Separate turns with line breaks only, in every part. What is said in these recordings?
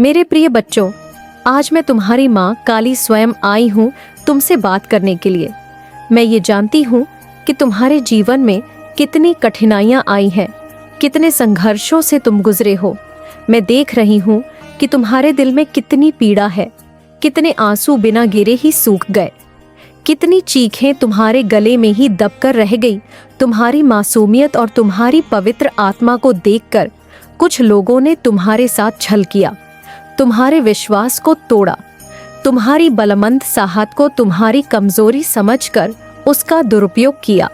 मेरे प्रिय बच्चों, आज मैं तुम्हारी माँ काली स्वयं आई हूँ तुमसे बात करने के लिए। मैं ये जानती हूँ कि तुम्हारे जीवन में कितनी कठिनाइयाँ आई हैं, कितने संघर्षों से तुम गुजरे हो। मैं देख रही हूँ कि तुम्हारे दिल में कितनी पीड़ा है, कितने आंसू बिना गिरे ही सूख गए, कितनी चीखें तुम्हारे गले में ही दबकर रह गई। तुम्हारी मासूमियत और तुम्हारी पवित्र आत्मा को देखकर कुछ लोगों ने तुम्हारे साथ छल किया, तुम्हारे विश्वास को तोड़ा, तुम्हारी बलमंद साहत को तुम्हारी कमजोरी समझकर उसका दुरुपयोग किया।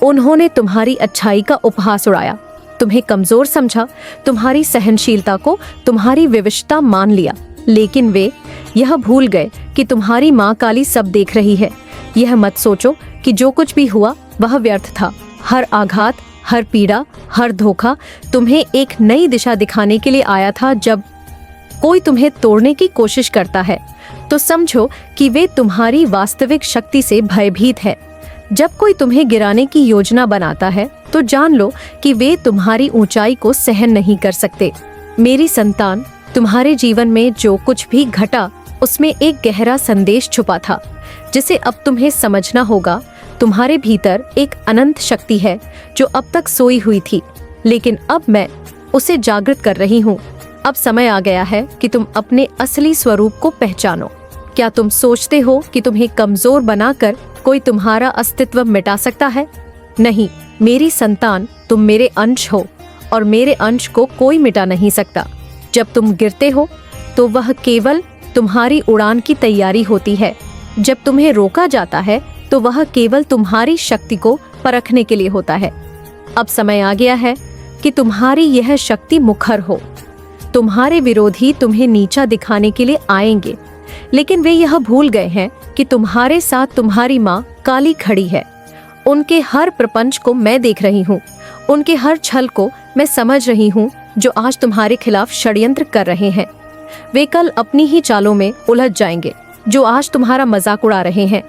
उन्होंने तुम्हारी अच्छाई का उपहास उड़ाया, तुम्हें कमजोर समझा, तुम्हारी सहनशीलता को तुम्हारी विविधता मान लिया। लेकिन वे यह भूल गए कि तुम्हारी माँ काली सब देख रही है। यह मत सोचो कि जो कुछ भी हुआ वह व्यर्थ था। हर आघात, हर पीड़ा, हर धोखा तुम्हें एक नई दिशा दिखाने के लिए आया था। जब कोई तुम्हें तोड़ने की कोशिश करता है तो समझो कि वे तुम्हारी वास्तविक शक्ति से भयभीत है। जब कोई तुम्हें गिराने की योजना बनाता है तो जान लो कि वे तुम्हारी ऊंचाई को सहन नहीं कर सकते। मेरी संतान, तुम्हारे जीवन में जो कुछ भी घटा उसमें एक गहरा संदेश छुपा था जिसे अब तुम्हें समझना होगा। तुम्हारे भीतर एक अनंत शक्ति है जो अब तक सोई हुई थी, लेकिन अब मैं उसे जागृत कर रही हूँ। अब समय आ गया है कि तुम अपने असली स्वरूप को पहचानो। क्या तुम सोचते हो कि तुम्हें कमजोर बनाकर कोई तुम्हारा अस्तित्व मिटा सकता है? नहीं मेरी संतान, तुम मेरे अंश हो और मेरे अंश को कोई मिटा नहीं सकता। जब तुम गिरते हो तो वह केवल तुम्हारी उड़ान की तैयारी होती है। जब तुम्हें रोका जाता है तो वह केवल तुम्हारी शक्ति को परखने के लिए होता है। अब समय आ गया है कि तुम्हारी यह शक्ति मुखर हो। तुम्हारे विरोधी तुम्हें नीचा दिखाने के लिए आएंगे, लेकिन वे यह भूल गए हैं कि तुम्हारे साथ तुम्हारी माँ काली खड़ी है। उनके हर प्रपंच को मैं देख रही हूँ, उनके हर छल को मैं समझ रही हूँ जो आज तुम्हारे खिलाफ षड्यंत्र कर रहे हैं। वे कल अपनी ही चालों में उलझ जाएंगे जो आज तुम्हारा मजाक उड़ा रहे हैं।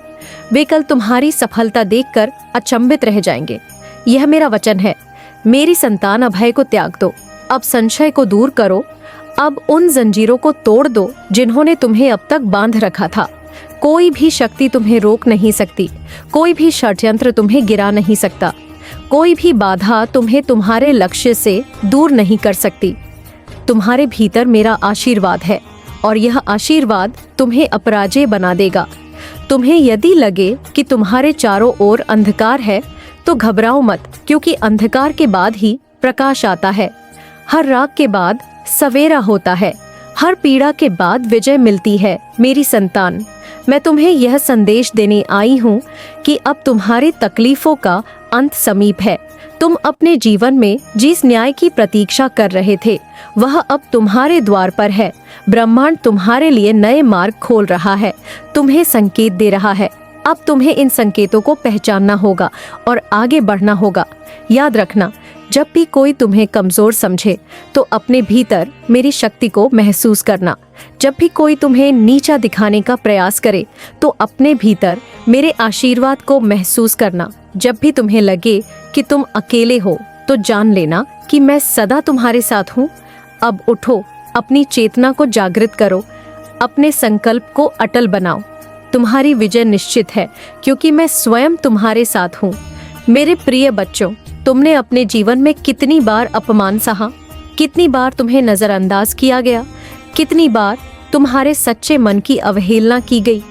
वे कल तुम्हारी सफलता देखकर अचंभित रह जाएंगे। यह मेरा वचन है। मेरी संतान, अभय को त्याग दो, अब संशय को दूर करो, अब उन जंजीरों को तोड़ दो जिन्होंने तुम्हें अब तक बांध रखा था। कोई भी शक्ति तुम्हें रोक नहीं सकती, कोई भी षड्यंत्र तुम्हें गिरा नहीं सकता, कोई भी बाधा तुम्हें तुम्हारे लक्ष्य से दूर नहीं कर सकती। तुम्हारे भीतर मेरा आशीर्वाद है और यह आशीर्वाद तुम्हें अपराजय बना देगा। तुम्हें यदि लगे कि तुम्हारे चारों ओर अंधकार है तो घबराओ मत, क्योंकि अंधकार के बाद ही प्रकाश आता है। हर रात के बाद सवेरा होता है, हर पीड़ा के बाद विजय मिलती है। मेरी संतान, मैं तुम्हें यह संदेश देने आई हूँ कि अब तुम्हारी तकलीफों का अंत समीप है। तुम अपने जीवन में जिस न्याय की प्रतीक्षा कर रहे थे वह अब तुम्हारे द्वार पर है। ब्रह्मांड तुम्हारे लिए नए मार्ग खोल रहा है, तुम्हें संकेत दे रहा है। अब तुम्हें इन संकेतों को पहचानना होगा और आगे बढ़ना होगा। याद रखना, जब भी कोई तुम्हें कमजोर समझे तो अपने भीतर मेरी शक्ति को महसूस करना। जब भी कोई तुम्हें नीचा दिखाने का प्रयास करे तो अपने भीतर मेरे आशीर्वाद को महसूस करना। जब भी तुम्हें लगे कि तुम अकेले हो तो जान लेना कि मैं सदा तुम्हारे साथ हूँ। अब उठो, अपनी चेतना को जागृत करो, अपने संकल्प को अटल बनाओ। तुम्हारी विजय निश्चित है क्योंकि मैं स्वयं तुम्हारे साथ हूँ। मेरे प्रिय बच्चों, तुमने अपने जीवन में कितनी बार अपमान सहा, कितनी बार तुम्हें नजरअंदाज किया गया, कितनी बार तुम्हारे सच्चे मन की अवहेलना की गई।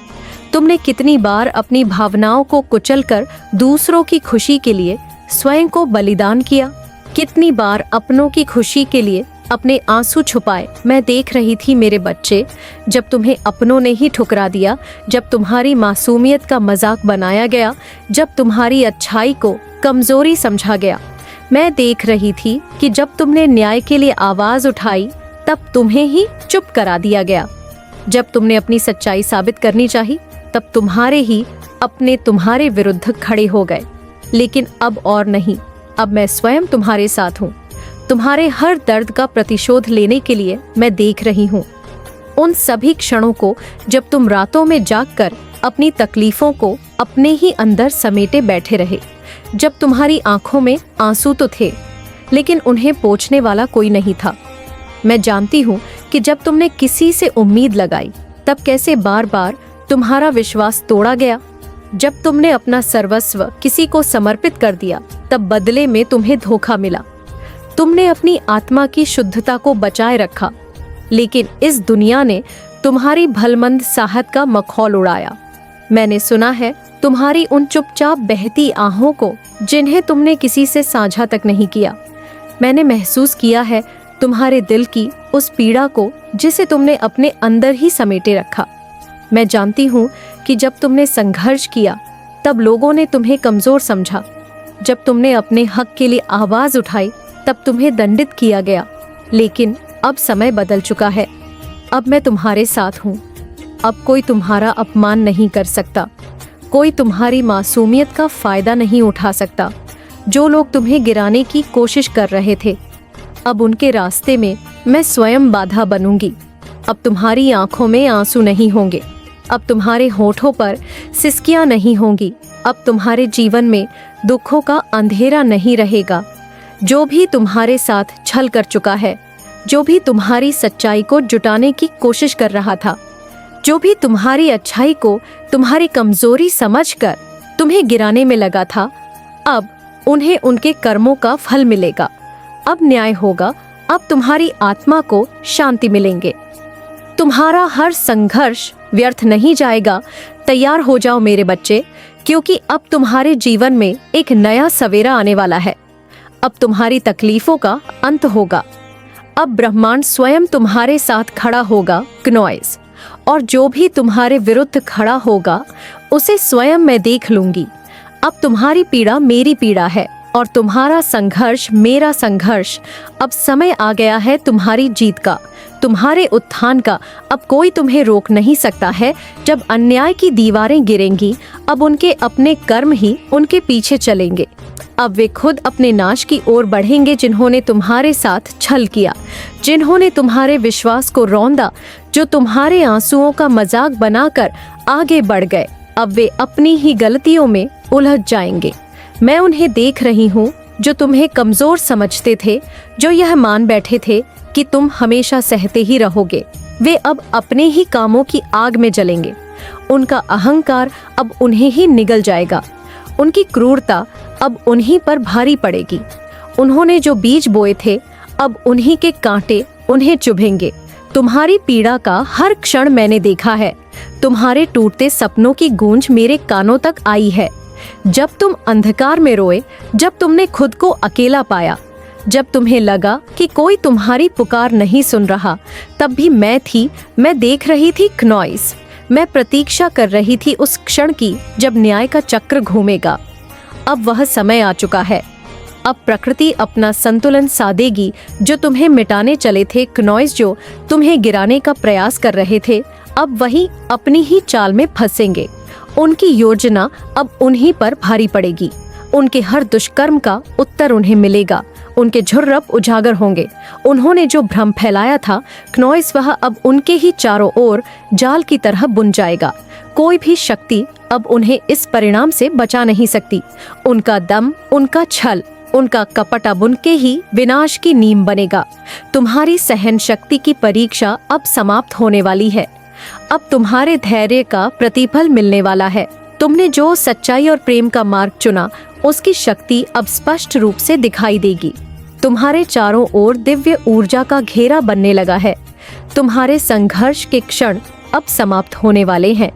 तुमने कितनी बार अपनी भावनाओं को कुचलकर दूसरों की खुशी के लिए स्वयं को बलिदान किया, कितनी बार अपनों की खुशी के लिए अपने आंसू छुपाए। मैं देख रही थी मेरे बच्चे, जब तुम्हें अपनों ने ही ठुकरा दिया, जब तुम्हारी मासूमियत का मजाक बनाया गया, जब तुम्हारी अच्छाई को कमजोरी समझा गया। मैं देख रही थी कि जब तुमने न्याय के लिए आवाज उठाई तब तुम्हें ही चुप करा दिया गया। जब तुमने अपनी सच्चाई साबित करनी चाही तब तुम्हारे विरुद्ध खड़े हो गए। लेकिन अब और नहीं, अब मैं स्वयं तुम्हारे साथ हूँ। तुम्हारे हर दर्द का प्रतिशोध लेने के लिए मैं देख रही हूँ। उन सभी क्षणों को जब तुम रातों में जागकर अपनी तकलीफों को अपने ही अंदर समेटे बैठे रहे, जब तुम्हारी आंखों में आंसू तो थे लेकिन उन्हें पोंछने वाला कोई नहीं था। मैं जानती हूँ कि जब तुमने किसी से उम्मीद लगाई तब कैसे बार बार तुम्हारा विश्वास तोड़ा गया। जब तुमने अपना सर्वस्व किसी को समर्पित कर दिया तब बदले में तुम्हें धोखा मिला। तुमने अपनी आत्मा की शुद्धता को बचाए रखा, लेकिन इस दुनिया ने तुम्हारी भलमंद साहत का मखौल उड़ाया। मैंने सुना है तुम्हारी उन चुपचाप बहती आहों को जिन्हें तुमने किसी से साझा तक नहीं किया। मैंने महसूस किया है तुम्हारे दिल की उस पीड़ा को जिसे तुमने अपने अंदर ही समेटे रखा। मैं जानती हूँ कि जब तुमने संघर्ष किया तब लोगों ने तुम्हें कमजोर समझा। जब तुमने अपने हक के लिए आवाज उठाई तब तुम्हें दंडित किया गया। लेकिन अब समय बदल चुका है। अब मैं तुम्हारे साथ हूँ। अब कोई तुम्हारा अपमान नहीं कर सकता। कोई तुम्हारी मासूमियत का फायदा नहीं उठा सकता। जो लोग तुम्हें गिराने की कोशिश कर रहे थे, अब उनके रास्ते में मैं स्वयं बाधा बनूंगी। अब तुम्हारी आंखों में आंसू नहीं होंगे। अब तुम्हारे होठों पर सिसकियां नहीं होंगी। अब तुम्हारे जीवन में दुखों का अंधेरा नहीं रहेगा। जो भी तुम्हारे साथ छल कर चुका है, जो भी तुम्हारी सच्चाई को जुटाने की कोशिश कर रहा था, जो भी तुम्हारी अच्छाई को तुम्हारी कमजोरी समझकर तुम्हें गिराने में लगा था, अब उन्हें उनके कर्मों का फल मिलेगा। अब न्याय होगा। अब तुम्हारी आत्मा को शांति मिलेंगे। तुम्हारा हर संघर्ष व्यर्थ नहीं जाएगा। तैयार हो जाओ मेरे बच्चे, क्योंकि अब तुम्हारे जीवन में एक नया सवेरा आने वाला है। अब तुम्हारी तकलीफों का अंत होगा। अब ब्रह्मांड स्वयं तुम्हारे साथ खड़ा होगा क्नॉइस, और जो भी तुम्हारे विरुद्ध खड़ा होगा उसे स्वयं मैं देख लूंगी। अब तुम्हारी पीड़ा मेरी पीड़ा है और तुम्हारा संघर्ष मेरा संघर्ष। अब समय आ गया है तुम्हारी जीत का, तुम्हारे उत्थान का। अब कोई तुम्हें रोक नहीं सकता है। जब अन्याय की दीवारें गिरेंगी, अब उनके अपने कर्म ही उनके पीछे चलेंगे। अब वे खुद अपने नाश की ओर बढ़ेंगे जिन्होंने तुम्हारे साथ छल किया, जिन्होंने तुम्हारे विश्वास को रौंदा, जो तुम्हारे आंसुओं का मजाक बनाकर आगे बढ़ गए। अब वे अपनी ही गलतियों में उलझ जाएंगे। मैं उन्हें देख रही हूँ जो तुम्हें कमजोर समझते थे, जो यह मान बैठे थे कि तुम हमेशा सहते ही रहोगे। वे अब अपने ही कामों की आग में जलेंगे। उनका अहंकार अब उन्हें ही निगल जाएगा। उनकी क्रूरता अब उन्हीं पर भारी पड़ेगी। उन्होंने जो बीज बोए थे, अब उन्हीं के कांटे उन्हें चुभेंगे। तुम्हारी पीड़ा का हर क्षण मैंने देखा है। तुम्हारे टूटते सपनों की गूंज मेरे कानों तक आई है। जब तुम अंधकार में रोए, जब तुमने खुद को अकेला पाया, जब तुम्हें लगा कि कोई तुम्हारी पुकार नहीं सुन रहा, तब भी मैं थी। मैं देख रही थी क्नॉइस। मैं प्रतीक्षा कर रही थी उस क्षण की जब न्याय का चक्र घूमेगा। अब वह समय आ चुका है। अब प्रकृति अपना संतुलन साधेगी। जो तुम्हें मिटाने चले थे क्नॉइस, जो तुम्हें गिराने का प्रयास कर रहे थे, अब वही अपनी ही चाल में फंसेंगे। उनकी योजना अब उन्हीं पर भारी पड़ेगी। उनके हर दुष्कर्म का उत्तर उन्हें मिलेगा। उनके झुर्रब उजागर होंगे। उन्होंने जो भ्रम फैलाया था क्नॉइस, वह अब उनके ही चारों ओर जाल की तरह बुन जाएगा। कोई भी शक्ति अब उन्हें इस परिणाम से बचा नहीं सकती। उनका दम, उनका छल, उनका कपट अब उनके ही विनाश की नींव बनेगा। तुम्हारी सहन शक्ति की परीक्षा अब समाप्त होने वाली है। अब तुम्हारे धैर्य का प्रतिफल मिलने वाला है। तुमने जो सच्चाई और प्रेम का मार्ग चुना, उसकी शक्ति अब स्पष्ट रूप से दिखाई देगी। तुम्हारे चारों ओर दिव्य ऊर्जा का घेरा बनने लगा है। तुम्हारे संघर्ष के क्षण अब समाप्त होने वाले हैं।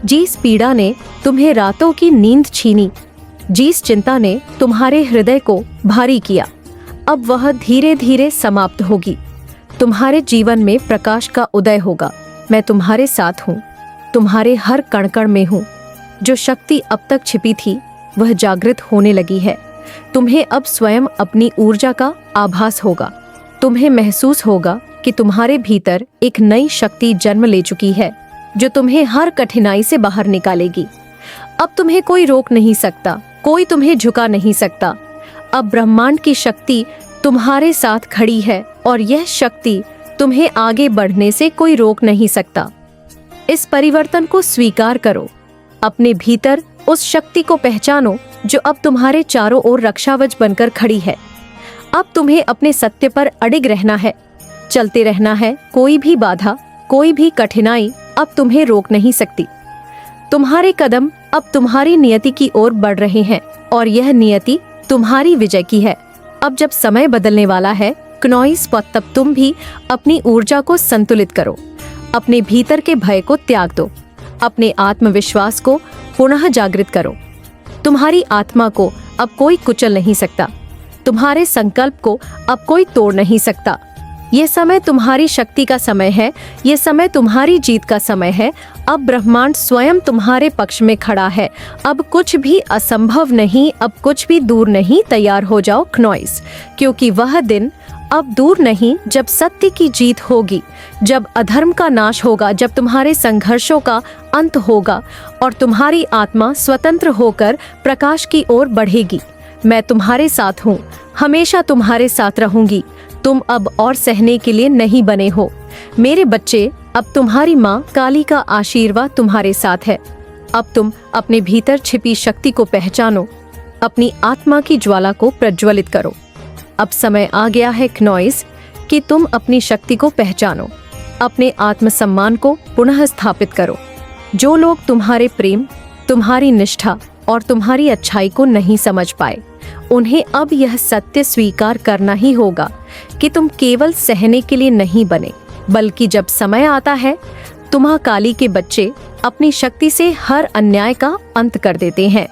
जिस पीड़ा ने तुम्हें रातों की नींद छीनी, जिस चिंता ने तुम्हारे हृदय को भारी किया, अब वह धीरे धीरे समाप्त होगी। तुम्हारे जीवन में प्रकाश का उदय होगा। मैं तुम्हारे साथ हूँ, तुम्हारे हर कण कण में हूँ। जो शक्ति अब तक छिपी थी वह जागृत होने लगी है। तुम्हें अब स्वयं अपनी ऊर्जा का आभास होगा। तुम्हें महसूस होगा कि तुम्हारे भीतर एक नई शक्ति जन्म ले चुकी है, जो तुम्हें हर कठिनाई से बाहर निकालेगी। अब तुम्हें कोई रोक नहीं सकता, कोई तुम्हें झुका नहीं सकता। अब ब्रह्मांड की शक्ति तुम्हारे साथ खड़ी है और यह शक्ति तुम्हें आगे बढ़ने से कोई रोक नहीं सकता। इस परिवर्तन को स्वीकार करो। अपने भीतर उस शक्ति को पहचानो जो अब तुम्हारे चारों ओर रक्षावच बनकर खड़ी है। अब तुम्हें अपने सत्य पर अडिग रहना है। चलते रहना है। कोई भी बाधा, कोई भी कठिनाई अब तुम्हें रोक नहीं सकती। तुम्हारे कदम अब तुम्हारी नियति की ओर बढ़ रहे हैं और यह नियति तुम्हारी विजय की है। अब जब समय बदलने वाला है क्नोइस, तब तुम भी अपनी ऊर्जा को संतुलित करो। अपने भीतर के भय को त्याग दो। अपने आत्मविश्वास को पुनः जागृत करो। तुम्हारी आत्मा को अब कोई कुचल नहीं सकता। तुम्हारे संकल्प को अब कोई तोड़ नहीं सकता। यह समय तुम्हारी शक्ति का समय है। यह समय तुम्हारी जीत का समय है। अब ब्रह्मांड स्वयं तुम्हारे पक्ष में खड़ा है। अब कुछ भी असंभव नहीं, अब कुछ भी दूर नहीं। तैयार हो जाओ क्नोइस, क्योंकि वह दिन अब दूर नहीं जब सत्य की जीत होगी, जब अधर्म का नाश होगा, जब तुम्हारे संघर्षों का अंत होगा और तुम्हारी आत्मा स्वतंत्र होकर प्रकाश की ओर बढ़ेगी। मैं तुम्हारे साथ हूँ, हमेशा तुम्हारे साथ रहूंगी। तुम अब और सहने के लिए नहीं बने हो मेरे बच्चे। अब तुम्हारी माँ काली का आशीर्वाद तुम्हारे साथ है। अब तुम अपने भीतर छिपी शक्ति को पहचानो, अपनी आत्मा की ज्वाला को प्रज्वलित करो। अब समय आ गया है क्नोइस कि तुम अपनी शक्ति को पहचानो, अपने आत्मसम्मान को पुनः स्थापित करो। जो लोग तुम्हारे प्रेम, तुम्हारी निष्ठा और तुम्हारी अच्छाई को नहीं समझ पाए, उन्हें अब यह सत्य स्वीकार करना ही होगा कि तुम केवल सहने के लिए नहीं बने, बल्कि जब समय आता है तुम काली के बच्चे अपनी शक्ति से हर अन्याय का अंत कर देते हैं।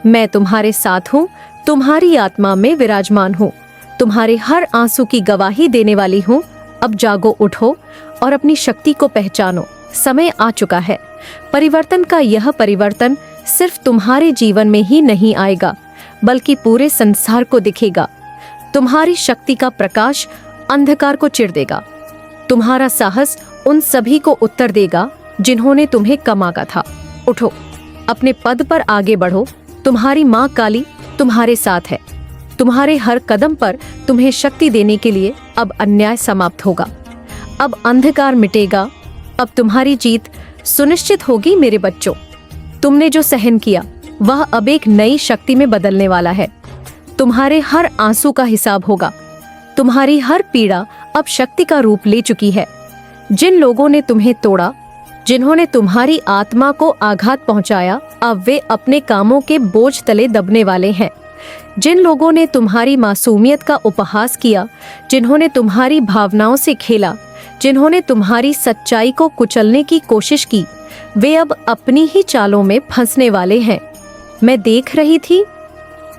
मैं तुम्हारे साथ हूँ, तुम्हारी आत्मा में विराजमान हूँ, तुम्हारे हर आंसू की गवाही देने वाली हूँ। अब जागो, उठो और अपनी शक्ति को पहचानो। समय आ चुका है। परिवर्तन का यह परिवर्तन सिर्फ तुम्हारे जीवन में ही नहीं आएगा, बल्कि पूरे संसार को दिखेगा। तुम्हारी शक्ति का प्रकाश अंधकार को चिर देगा। तुम्हारा साहस उन सभी को उत्तर देगा जिन्होंने तुम्हें कम आंका था। उठो, अपने पद पर आगे बढ़ो। तुम्हारी माँ काली तुम्हारे साथ है। तुम्हारे हर कदम पर तुम्हें शक्ति देने के लिए अब अन्याय समाप्त होगा, अब अंधकार मिटेगा, अब तुम्हारी जीत सुनिश्चित होगी मेरे बच्चों। तुमने जो सहन किया वह अब एक नई शक्ति में बदलने वाला है। तुम्हारे हर आंसू का हिसाब होगा। तुम्हारी हर पीड़ा अब शक्ति का रूप ले चुकी है। जिन लोगों ने तुम्हें तोड़ा, जिन्होंने तुम्हारी आत्मा को आघात पहुंचाया, अब वे अपने कामों के बोझ तले दबने वाले हैं। जिन लोगों ने तुम्हारी मासूमियत का उपहास किया, जिन्होंने तुम्हारी भावनाओं से खेला, जिन्होंने तुम्हारी सच्चाई को कुचलने की कोशिश की, वे अब अपनी ही चालों में फंसने वाले हैं। मैं देख रही थी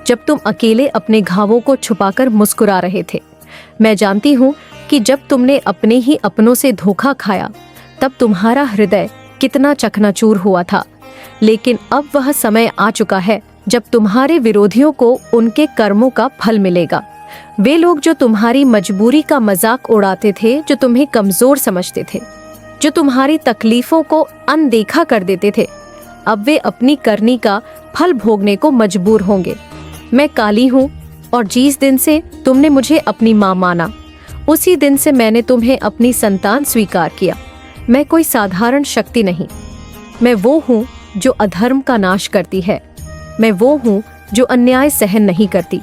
जब तुम अकेले अपने घावों को छुपाकर मुस्कुरा रहे थे। मैं जानती हूँ कि जब तुमने अपने ही अपनों से धोखा खाया तब तुम्हारा हृदय कितना चकनाचूर हुआ था। लेकिन अब वह समय आ चुका है जब तुम्हारे विरोधियों को उनके कर्मों का फल मिलेगा। वे लोग जो तुम्हारी मजबूरी का मजाक उड़ाते थे, जो तुम्हें कमजोर समझते थे, जो तुम्हारी तकलीफों को अनदेखा कर देते थे, अब वे अपनी करनी का फल भोगने को मजबूर होंगे। मैं काली हूँ और जिस दिन से तुमने मुझे अपनी माँ माना, उसी दिन से मैंने तुम्हें अपनी संतान स्वीकार किया। मैं कोई साधारण शक्ति नहीं, मैं वो हूँ जो अधर्म का नाश करती है। मैं वो हूँ जो अन्याय सहन नहीं करती।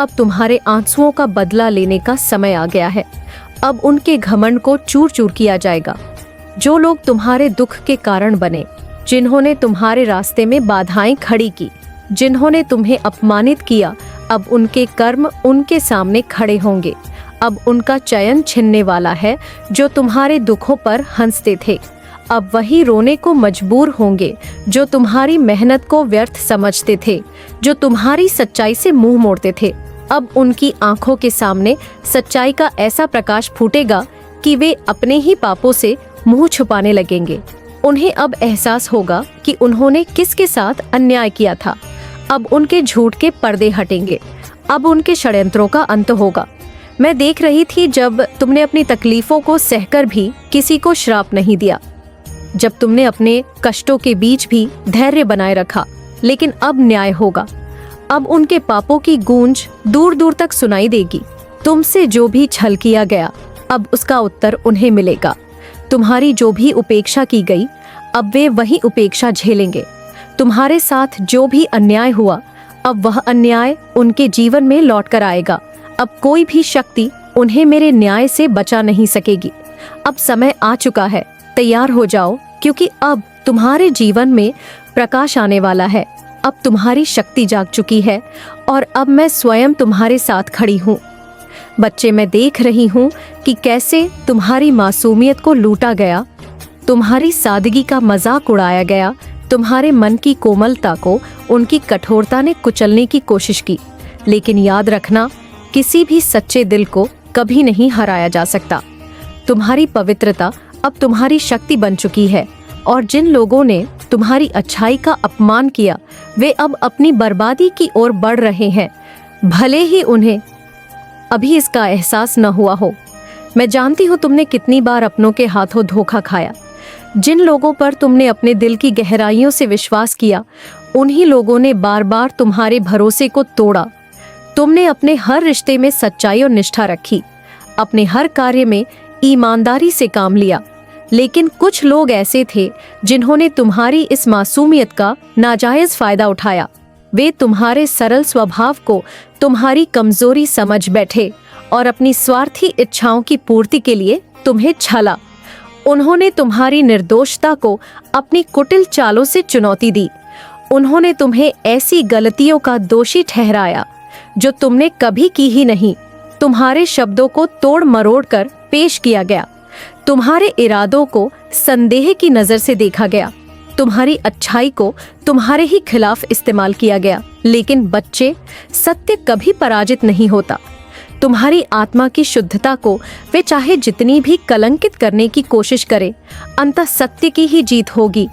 अब तुम्हारे आंसुओं का बदला लेने का समय आ गया है। अब उनके घमंड को चूर चूर किया जाएगा। जो लोग तुम्हारे दुख के कारण बने, जिन्होंने तुम्हारे रास्ते में बाधाएं खड़ी की, जिन्होंने तुम्हें अपमानित किया, अब उनके कर्म उनके सामने खड़े होंगे। अब उनका चयन छिनने वाला है जो तुम्हारे दुखों पर हंसते थे। अब वही रोने को मजबूर होंगे जो तुम्हारी मेहनत को व्यर्थ समझते थे, जो तुम्हारी सच्चाई से मुंह मोड़ते थे। अब उनकी आंखों के सामने सच्चाई का ऐसा प्रकाश फूटेगा कि वे अपने ही पापों से मुंह छुपाने लगेंगे। उन्हें अब एहसास होगा कि उन्होंने किसके साथ अन्याय किया था। अब उनके झूठ के पर्दे हटेंगे। अब उनके षड्यंत्रों का अंत होगा। मैं देख रही थी जब तुमने अपनी तकलीफों को सहकर भी किसी को श्राप नहीं दिया, जब तुमने अपने कष्टों के बीच भी धैर्य बनाए रखा। लेकिन अब न्याय होगा। अब उनके पापों की गूंज दूर दूर तक सुनाई देगी। तुमसे जो भी छल किया गया, अब उसका उत्तर उन्हें मिलेगा। तुम्हारी जो भी उपेक्षा की गई, अब वे वही उपेक्षा झेलेंगे। तुम्हारे साथ जो भी अन्याय हुआ, अब वह अन्याय उनके जीवन में लौट कर आएगा। अब कोई भी शक्ति उन्हें मेरे न्याय से बचा नहीं सकेगी। अब समय आ चुका है, तैयार हो जाओ, क्योंकि अब तुम्हारे जीवन में प्रकाश आने वाला है। अब तुम्हारी शक्ति जाग चुकी है और अब मैं स्वयं तुम्हारे साथ खड़ी हूँ। बच्चे, मैं देख रही हूँ कि कैसे तुम्हारी मासूमियत को लूटा गया, तुम्हारी सादगी का मजाक उड़ाया गया, तुम्हारे मन की कोमलता को उनकी कठोरता ने कुचलने की कोशिश की। लेकिन याद रखना, किसी भी सच्चे दिल को कभी नहीं हराया जा सकता। तुम्हारी पवित्रता अब तुम्हारी शक्ति बन चुकी है और जिन लोगों ने तुम्हारी अच्छाई का अपमान किया वे अब अपनी बर्बादी की ओर बढ़ रहे हैं, भले ही उन्हें अभी इसका एहसास न हुआ हो। मैं जानती हूँ तुमने कितनी बार अपनों के हाथों धोखा खाया। जिन लोगों पर तुमने अपने दिल की गहराइयों से विश्वास किया, उन्हीं लोगों ने बार बार तुम्हारे भरोसे को तोड़ा। तुमने अपने हर रिश्ते में सच्चाई और निष्ठा रखी, अपने हर कार्य में ईमानदारी से काम लिया, लेकिन कुछ लोग ऐसे थे जिन्होंने तुम्हारी इस मासूमियत का नाजायज फायदा उठाया। वे तुम्हारे सरल स्वभाव को तुम्हारी कमजोरी समझ बैठे और अपनी स्वार्थी इच्छाओं की पूर्ति के लिए तुम्हें छला। उन्होंने तुम्हारी निर्दोषता को अपनी कुटिल चालों से चुनौती दी। उन्होंने तुम्हें ऐसी गलतियों का दोषी ठहराया जो तुमने कभी की ही नहीं। तुम्हारे शब्दों को तोड़ मरोड़ कर पेश किया गया, तुम्हारे इरादों को संदेह की नजर से देखा गया, तुम्हारी अच्छाई को तुम्हारे ही खिलाफ इस्तेमाल किया गया। लेकिन बच्चे, सत्य कभी पराजित नहीं होता। तुम्हारी आत्मा की शुद्धता को वे चाहे जितनी भी कलंकित करने की कोशिश करें, अंततः सत्य की ही जीत होगी।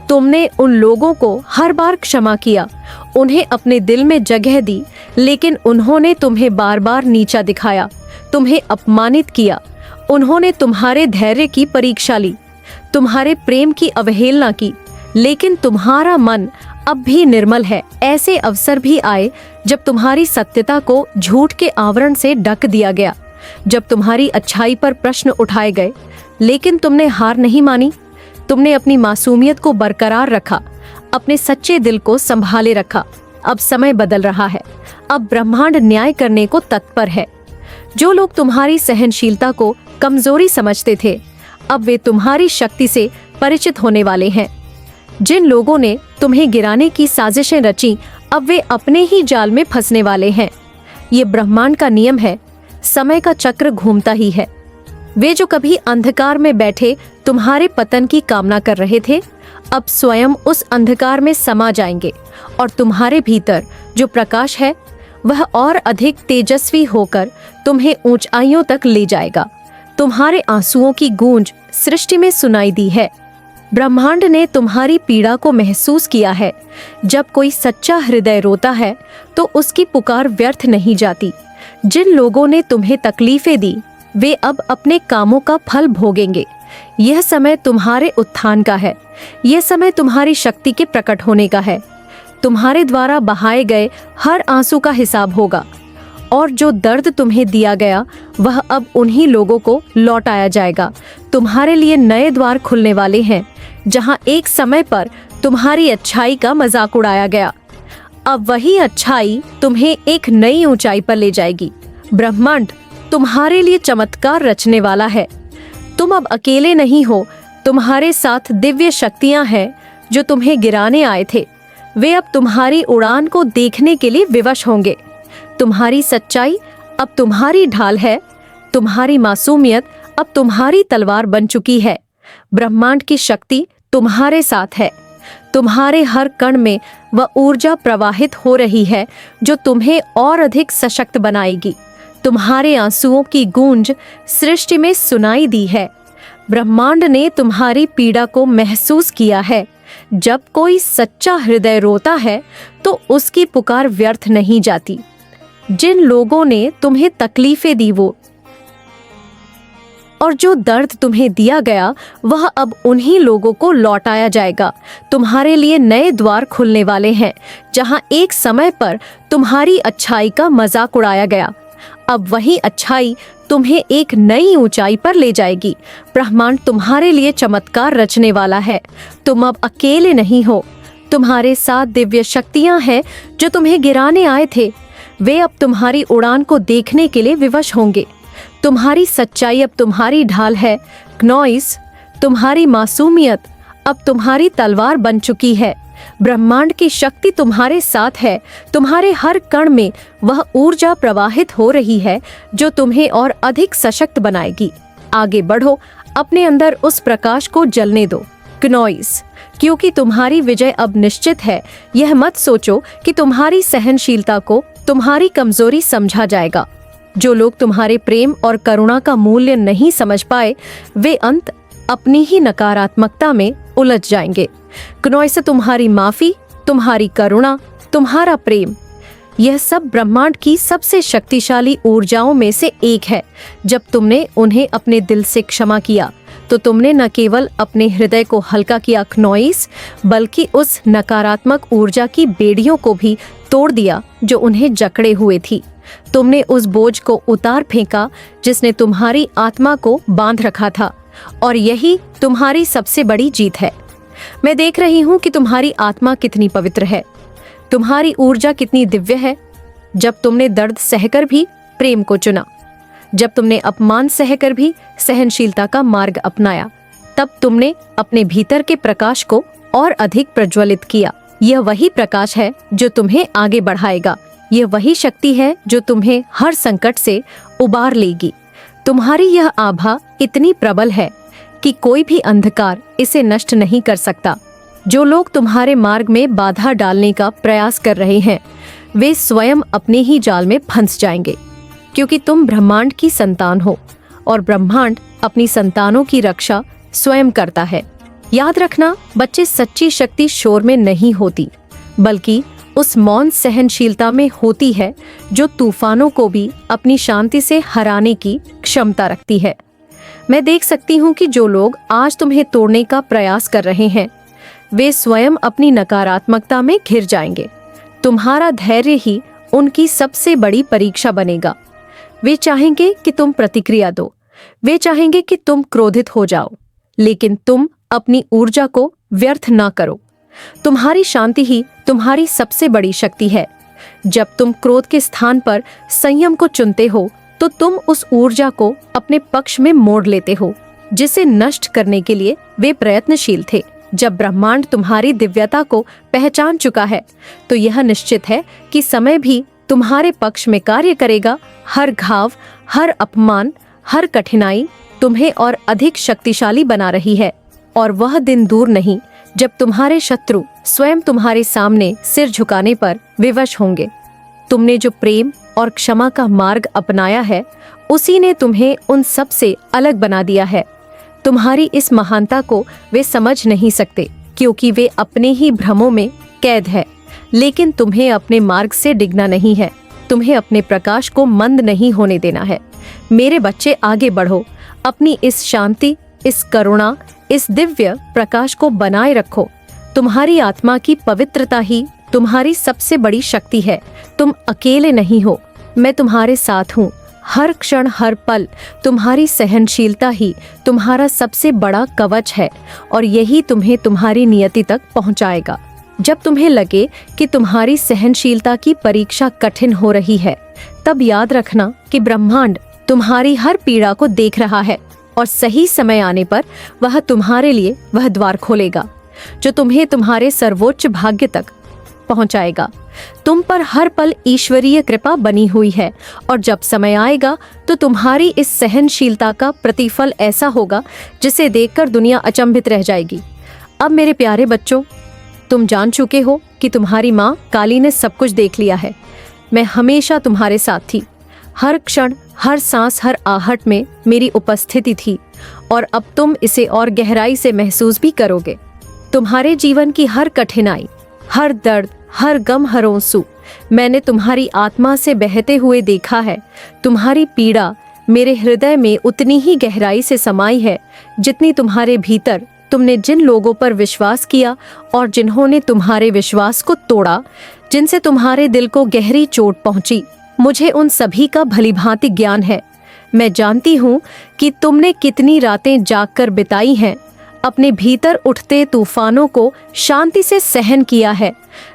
तुमने उन लोगों को हर बार क्षमा किया, उन्हें अपने दिल में जगह दी, लेकिन उन्होंने तुम्हें बार बार नीचा दिखाया, तुम्हें अपमानित किया। उन्होंने तुम्हारे धैर्य की परीक्षा ली, तुम्हारे प्रेम की अवहेलना की, लेकिन तुम्हारा मन अब भी निर्मल है। ऐसे अवसर भी आए जब तुम्हारी सत्यता को झूठ के आवरण से ढक दिया गया, जब तुम्हारी अच्छाई पर प्रश्न उठाए गए, लेकिन तुमने हार नहीं मानी। तुमने अपनी मासूमियत को बरकरार रखा, अपने सच्चे दिल को संभाले रखा। अब समय बदल रहा है, अब ब्रह्मांड न्याय करने को तत्पर है। जो लोग तुम्हारी सहनशीलता को कमजोरी समझते थे, अब वे तुम्हारी शक्ति से परिचित होने वाले हैं। जिन लोगों ने तुम्हें गिराने की साजिशें रची, अब वे अपने ही जाल में फंसने वाले हैं। ये ब्रह्मांड का नियम है, समय का चक्र घूमता ही है। वे जो कभी अंधकार में बैठे तुम्हारे पतन की कामना कर रहे थे, अब स्वयं उस अंधकार में समा जाएंगे और तुम्हारे भीतर जो प्रकाश है वह और अधिक तेजस्वी होकर तुम्हें ऊंचाइयों तक ले जाएगा। तुम्हारे आंसुओं की गूंज सृष्टि में सुनाई दी है। ब्रह्मांड ने तुम्हारी पीड़ा को महसूस किया है। जब कोई सच्चा हृदय रोता है तो उसकी पुकार व्यर्थ नहीं जाती। जिन लोगों ने तुम्हें तकलीफें दी, वे अब अपने कामों का फल भोगेंगे। यह समय तुम्हारे उत्थान का है, यह समय तुम्हारी शक्ति के प्रकट होने का है। तुम्हारे द्वारा बहाए गए हर आंसू का हिसाब होगा और जो दर्द तुम्हें दिया गया वह अब उन्हीं लोगों को लौटाया जाएगा। तुम्हारे लिए नए द्वार खुलने वाले हैं, जहां एक समय पर तुम्हारी अच्छाई का मजाक उड़ाया गया, अब वही अच्छाई तुम्हें एक नई ऊंचाई पर ले जाएगी। ब्रह्मांड तुम्हारे लिए चमत्कार रचने वाला है। तुम अब अकेले नहीं हो, तुम्हारे साथ दिव्य शक्तियां हैं जो तुम्हें गिराने आए थे। वे अब तुम्हारी उड़ान को देखने के लिए विवश होंगे। तुम्हारी सच्चाई अब तुम्हारी ढाल है, तुम्हारी मासूमियत अब तुम्हारी तलवार बन चुकी है। ब्रह्मांड की शक्ति तुम्हारे साथ है। तुम्हारे हर कण में वह ऊर्जा प्रवाहित हो रही है जो तुम्हें और अधिक सशक्त बनाएगी। तुम्हारे आंसुओं की गूंज सृष्टि में सुनाई दी है। ब्रह्मांड ने तुम्हारी पीड़ा को महसूस किया है। जब कोई सच्चा हृदय रोता है तो उसकी पुकार व्यर्थ नहीं जाती। जिन लोगों ने तुम्हें तकलीफें दी वो और जो दर्द तुम्हें दिया गया वह अब उन्हीं लोगों को लौटाया जाएगा। तुम्हारे लिए नए द्वार खुलने वाले हैं, जहां एक समय पर तुम्हारी अच्छाई का मजाक उड़ाया गया, अब वही अच्छाई तुम्हें एक नई ऊंचाई पर ले जाएगी। ब्रह्मांड तुम्हारे लिए चमत्कार रचने वाला है। तुम अब अकेले नहीं हो, तुम्हारे साथ दिव्य शक्तियां हैं जो तुम्हें गिराने आए थे। वे अब तुम्हारी उड़ान को देखने के लिए विवश होंगे। तुम्हारी सच्चाई अब तुम्हारी ढाल है। क्नॉइस, तुम्हारी मासूमियत अब तुम्हारी तलवार बन चुकी है। ब्रह्मांड की शक्ति तुम्हारे साथ है। तुम्हारे हर कण में वह ऊर्जा प्रवाहित हो रही है जो तुम्हें और अधिक सशक्त बनाएगी। आगे बढ़ो, अपने अंदर उस प्रकाश को जलने दो। क्नॉइस, क्योंकि तुम्हारी विजय अब निश्चित है। यह मत सोचो कि तुम्हारी सहनशीलता को तुम्हारी कमजोरी समझा जाएगा। जो लोग तुम्हारे प्रेम और करुणा का मूल्य नहीं समझ पाए, वे अंत अपनी ही नकारात्मकता में उलझ जाएंगे। क्नॉइस, तुम्हारी माफी, तुम्हारी करुणा, तुम्हारा प्रेम, यह सब ब्रह्मांड की सबसे शक्तिशाली ऊर्जाओं में से एक है। जब तुमने उन्हें अपने दिल से क्षमा किया तो तुमने न केवल अपने हृदय को हल्का किया क्नॉइस, बल्कि उस नकारात्मक ऊर्जा की बेड़ियों को भी तोड़ दिया जो उन्हें जकड़े हुए थी। तुमने उस बोझ को उतार फेंका जिसने तुम्हारी आत्मा को बांध रखा था, और यही तुम्हारी सबसे बड़ी जीत है। मैं देख रही हूँ कि तुम्हारी आत्मा कितनी पवित्र है, तुम्हारी ऊर्जा कितनी दिव्य है। जब तुमने दर्द सहकर भी प्रेम को चुना, जब तुमने अपमान सहकर भी सहनशीलता का मार्ग अपनाया, तब तुमने अपने भीतर के प्रकाश को और अधिक प्रज्वलित किया। यह वही प्रकाश है जो तुम्हें आगे बढ़ाएगा। यह वही शक्ति है जो तुम्हें हर संकट से उबार लेगी। तुम्हारी यह आभा इतनी प्रबल है कि कोई भी अंधकार इसे नष्ट नहीं कर सकता। जो लोग तुम्हारे मार्ग में बाधा डालने का प्रयास कर रहे हैं, वे स्वयं अपने ही जाल में फंस जाएंगे, क्योंकि तुम ब्रह्मांड की संतान हो और ब्रह्मांड अपनी संतानों की रक्षा स्वयं करता है। याद रखना बच्चे, सच्ची शक्ति शोर में नहीं होती, बल्कि उस मौन सहनशीलता में होती है जो तूफानों को भी अपनी शांति से हराने की क्षमता रखती है। मैं देख सकती हूँ कि जो लोग आज तुम्हें तोड़ने का प्रयास कर रहे हैं, वे स्वयं अपनी नकारात्मकता में घिर जाएंगे। तुम्हारा धैर्य ही उनकी सबसे बड़ी परीक्षा बनेगा। वे चाहेंगे कि तुम प्रतिक्रिया दो, वे चाहेंगे कि तुम क्रोधित हो जाओ, लेकिन तुम अपनी ऊर्जा को व्यर्थ ना करो। तुम्हारी शांति ही तुम्हारी सबसे बड़ी शक्ति है। जब तुम क्रोध के स्थान पर संयम को चुनते हो, तो तुम उस ऊर्जा को अपने पक्ष में मोड़ लेते हो जिसे नष्ट करने के लिए वे प्रयत्नशील थे। जब ब्रह्मांड तुम्हारी दिव्यता को पहचान चुका है, तो यह निश्चित है कि समय भी तुम्हारे पक्ष में कार्य करेगा। हर घाव, हर अपमान, हर कठिनाई तुम्हें और अधिक शक्तिशाली बना रही है, और वह दिन दूर नहीं जब तुम्हारे शत्रु स्वयं तुम्हारे सामने सिर झुकाने पर विवश होंगे। तुमने जो प्रेम और क्षमा का मार्ग अपनाया है, उसी ने तुम्हें उन सब से अलग बना दिया है। तुम्हारी इस महानता को वे समझ नहीं सकते, क्योंकि वे अपने ही भ्रमों में कैद है। लेकिन तुम्हें अपने मार्ग से डिगना नहीं है। तुम्हें अपने प्रकाश को मंद नहीं होने देना है। मेरे बच्चे, आगे बढ़ो। अपनी इस शांति, इस करुणा, इस दिव्य प्रकाश को बनाए रखो। तुम्हारी आत्मा की पवित्रता ही तुम्हारी सबसे बड़ी शक्ति है। तुम अकेले नहीं हो, मैं तुम्हारे साथ हूँ। हर क्षण, हर पल तुम्हारी सहनशीलता ही तुम्हारा सबसे बड़ा कवच है, और यही तुम्हें तुम्हारी नियति तक पहुँचाएगा। जब तुम्हें लगे कि तुम्हारी सहनशीलता की परीक्षा कठिन हो रही है, तब याद रखना कि ब्रह्मांड तुम्हारी हर पीड़ा को देख रहा है, और सही समय आने पर वह तुम्हारे लिए वह द्वार खोलेगा जो तुम्हें तुम्हारे सर्वोच्च भाग्य तक पहुंचाएगा। तुम पर हर पल ईश्वरीय कृपा बनी हुई है, और जब समय आएगा तो तुम्हारी इस सहनशीलता का प्रतिफल ऐसा होगा जिसे देखकर दुनिया अचंभित रह जाएगी। अब मेरे प्यारे बच्चों, तुम जान चुके हो कि तुम्हारी माँ काली ने सब कुछ देख लिया है। मैं हमेशा तुम्हारे साथ थी। हर क्षण, हर सांस, हर आहट में मेरी उपस्थिति थी, और अब तुम इसे और गहराई से महसूस भी करोगे। तुम्हारे जीवन की हर कठिनाई, हर दर्द, हर गम, हर आंसू मैंने तुम्हारी आत्मा से बहते हुए देखा है। तुम्हारी पीड़ा मेरे हृदय में उतनी ही गहराई से समाई है जितनी तुम्हारे भीतर तुमने जिन लोगों पर विश्वास किया और जिन्होंने तुम्हारे विश्वास को तोड़ा, जिनसे तुम्हारे दिल को गहरी चोट पहुंची। मुझे उन सभी का भलीभांति ज्ञान है। मैं जानती हूँ कि तुमने कितनी रातें जागकर बिताई हैं अपने भीतर उठते तूफानों को शांति से सहन किया है,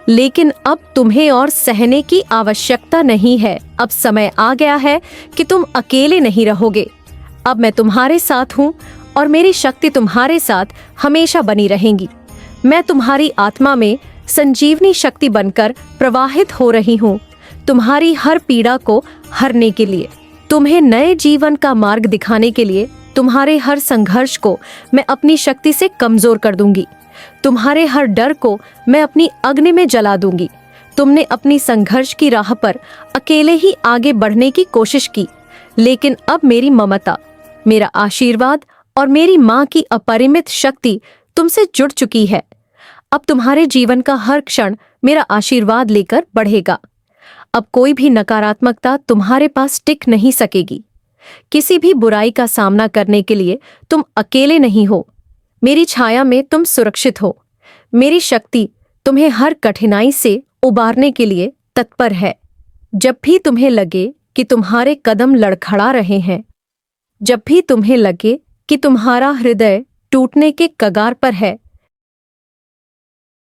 लेकिन अब तुम्हें और सहने की आवश्यकता नहीं है। अब समय आ गया है कि तुम अकेले नहीं रहोगे। अब मैं तुम्हारे साथ हूँ और मेरी शक्ति तुम्हारे साथ हमेशा बनी रहेंगी। मैं तुम्हारी आत्मा में संजीवनी शक्ति बनकर प्रवाहित हो रही हूँ, तुम्हारी हर पीड़ा को हरने के लिए, तुम्हें नए जीवन का मार्ग दिखाने के लिए। तुम्हारे हर संघर्ष को मैं अपनी शक्ति से कमजोर कर दूंगी। तुम्हारे हर डर को मैं अपनी अग्नि में जला दूंगी। तुमने अपनी संघर्ष की राह पर अकेले ही आगे बढ़ने की कोशिश की, लेकिन अब मेरी ममता, मेरा आशीर्वाद और मेरी माँ की अपरिमित शक्ति तुमसे जुड़ चुकी है। अब तुम्हारे जीवन का हर क्षण मेरा आशीर्वाद लेकर बढ़ेगा। अब कोई भी नकारात्मकता तुम्हारे पास टिक नहीं सकेगी। किसी भी बुराई का सामना करने के लिए तुम अकेले नहीं हो। मेरी छाया में तुम सुरक्षित हो। मेरी शक्ति तुम्हें हर कठिनाई से उबारने के लिए तत्पर है। जब भी तुम्हें लगे कि तुम्हारे कदम लड़खड़ा रहे हैं, जब भी तुम्हें लगे कि तुम्हारा हृदय टूटने के कगार पर है,